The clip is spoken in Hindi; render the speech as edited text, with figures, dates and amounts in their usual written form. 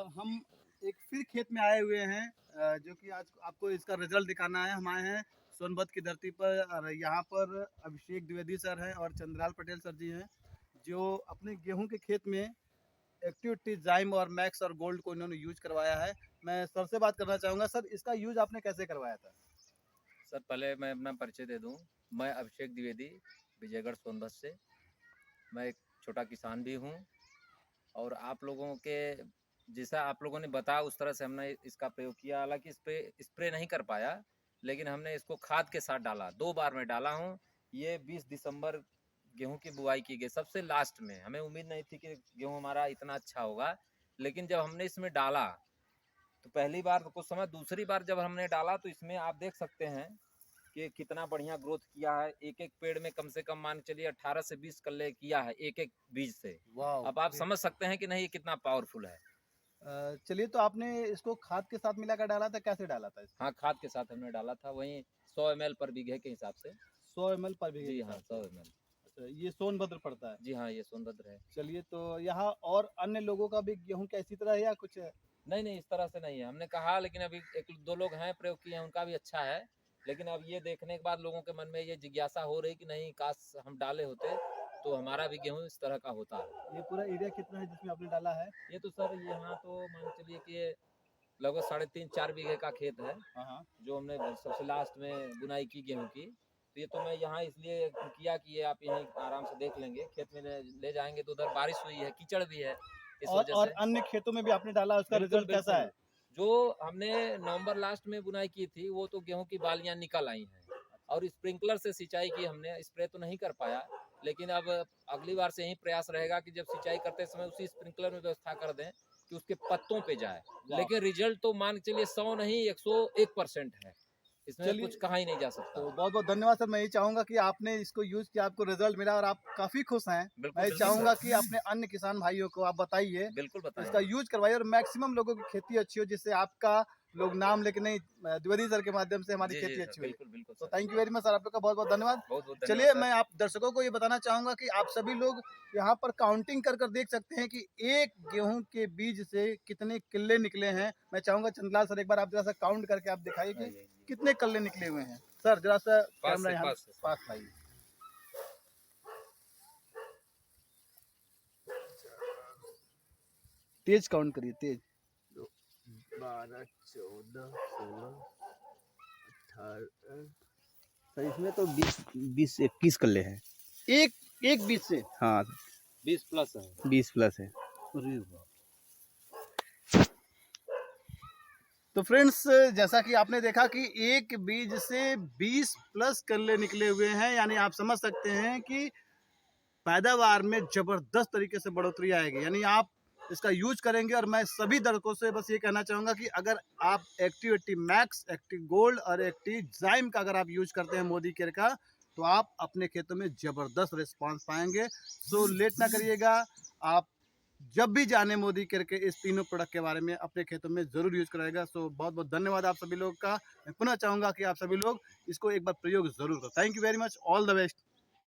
हम एक फिर खेत में आए हुए हैं, जो कि आज आपको इसका रिजल्ट दिखाना है। हम आए हैं सोनभद्र की धरती पर और यहाँ पर अभिषेक द्विवेदी सर हैं और चंद्रलाल पटेल सर जी हैं, जो अपने गेहूं के खेत में एक्टिविटी जाइम और मैक्स और गोल्ड को इन्होंने यूज करवाया है। मैं सर से बात करना चाहूँगा, सर इसका यूज आपने कैसे करवाया था? सर पहले मैं अपना परिचय दे दूं। मैं अभिषेक द्विवेदी, विजयगढ़ सोनभद्र से। मैं एक छोटा किसान भी हूं और आप लोगों के जैसा आप लोगों ने बताया उस तरह से हमने इसका प्रयोग किया। हालांकि इस पे स्प्रे नहीं कर पाया, लेकिन हमने इसको खाद के साथ डाला। 2 बार मैं डाला हूं। ये 20 दिसंबर गेहूं की बुआई की गई, सबसे लास्ट में। हमें उम्मीद नहीं थी कि गेहूं हमारा इतना अच्छा होगा, लेकिन जब हमने इसमें डाला तो पहली बार तो कुछ समय, दूसरी बार जब हमने डाला तो इसमें आप देख सकते हैं कि कितना बढ़िया ग्रोथ किया है। एक एक पेड़ में कम से कम मान के चलिए 18 से 20 कल्ले किया है एक एक बीज से। वाह, अब आप समझ सकते हैं कि नहीं ये कितना पावरफुल है। चलिए, तो आपने इसको खाद के साथ मिलाकर डाला था, कैसे डाला था इसको? हाँ, खाद के साथ हमने डाला था, वहीं 100 ml पर बीघे के हिसाब से। 100 ml पर बीघे के जी हाँ, हिसाब 100 से। ml। अच्छा, ये सोनभद्र पड़ता है। जी हाँ, ये सोनभद्र है। चलिए, तो यहाँ और अन्य लोगों का भी गेहूं क्या इसी तरह है या कुछ है? नहीं नहीं, इस तरह से नहीं है। हमने कहा, लेकिन अभी एक दो लोग हैं प्रयोग किए हैं, उनका भी अच्छा है। लेकिन अब ये देखने के बाद लोगों के मन में ये जिज्ञासा हो रही कि नहीं, काश हम डाले होते तो हमारा भी गेहूं इस तरह का होता। ये पूरा एरिया कितना है जिसमें आपने डाला है? ये तो सर यहाँ तो मान के चलिए कि लगभग 3.5-4 बीघे का खेत है, हाँ, हाँ। जो हमने सबसे लास्ट में बुनाई की गेहूं की। तो ये तो मैं यहाँ इसलिए किया कि ये आप यहीं आराम से देख लेंगे। खेत में ले जाएंगे तो उधर बारिश हुई है, कीचड़ भी है, इस वजह और से। अन्य खेतों में भी आपने डाला, उसका बिल्कुल रिजल्ट कैसा बिल्कुल। है? जो हमने नवंबर लास्ट में बुनाई की थी, वो तो गेहूं की बालियां निकल आई हैं। और स्प्रिंकलर से सिंचाई की हमने, स्प्रे तो नहीं कर पाया। लेकिन अब अगली बार से यही प्रयास रहेगा कि जब सिंचाई करते समय उसी स्प्रिंकलर में व्यवस्था कर दें कि उसके पत्तों पे जाए। वाह! लेकिन रिजल्ट तो मान के चलिए 100 नहीं, 101% है। इसमें चलिए, कुछ कहा ही नहीं जा सकता। तो बहुत-बहुत धन्यवाद सर। मैं यही चाहूँगा कि आपने इसको यूज़ किया, आपको रिजल्ट मिला और आप काफ़ी खुश हैं। बिल्कुल मैं ये बिल्कुल चाहूँगा सर, कि अपने अन्य किसान भाइयों को आप बताइए, बिल्कुल इसका बताएंगे। यूज़ करवाइए और मैक्सिमम लोगों की खेती अच्छी हो, जिससे आपका लोग नाम लेके नहीं, द्विवेदी सर के माध्यम से हमारी जी जी खेती सर, अच्छी हुई। बिल्कुल बिल्कुल तो sir. Thank you very much sir, आप लोग का बहुत-बहुत धन्यवाद। बहुत बहुत धन्यवाद चलिए, सर। मैं आप दर्शकों को ये बताना चाहूँगा कि आप सभी लोग यहाँ पर काउंटिंग कर कर देख सकते हैं कि एक गेहूँ के बीज से कितने किल्ले निकले हैं। मैं चाहूँगा चंद्रलाल सर, एक बार आप ज़रा-सा काउंट करके आप दिखाइए कि आइए, आइए। कितने कल्ले निकले हुए हैं। सर ज़रा-सा पास कैमरा से यहाँ पास से सर। पास लाइए। तेज काउंट करिए, तेज। 12, 14, 16, 18। सर इसमें तो 20-21 कल्ले हैं। एक एक बीज से? हाँ, 20 प्लस है। 20 प्लस है। अरे वाह! तो फ्रेंड्स, जैसा कि आपने देखा कि एक बीज से 20 प्लस कल्ले निकले हुए हैं, यानी आप समझ सकते हैं कि पैदावार में ज़बरदस्त तरीके से बढ़ोतरी आएगी। यानी आप इसका यूज करेंगे और मैं सभी दर्शकों से बस ये कहना चाहूँगा कि अगर आप एक्टिविटी मैक्स, एक्टिव गोल्ड और एक्टिव जाइम का अगर आप यूज करते हैं मोदी केयर का, तो आप अपने खेतों में ज़बरदस्त रिस्पांस पाएंगे। सो लेट ना करिएगा, आप जब भी जाने मोदी केयर के इस तीनों प्रोडक्ट के बारे में अपने खेतों में ज़रूर यूज़ कराएगा। सो बहुत बहुत धन्यवाद आप सभी लोग का। मैं पुनः चाहूँगा कि आप सभी लोग इसको एक बार प्रयोग ज़रूर करें। Thank you very much, all the best.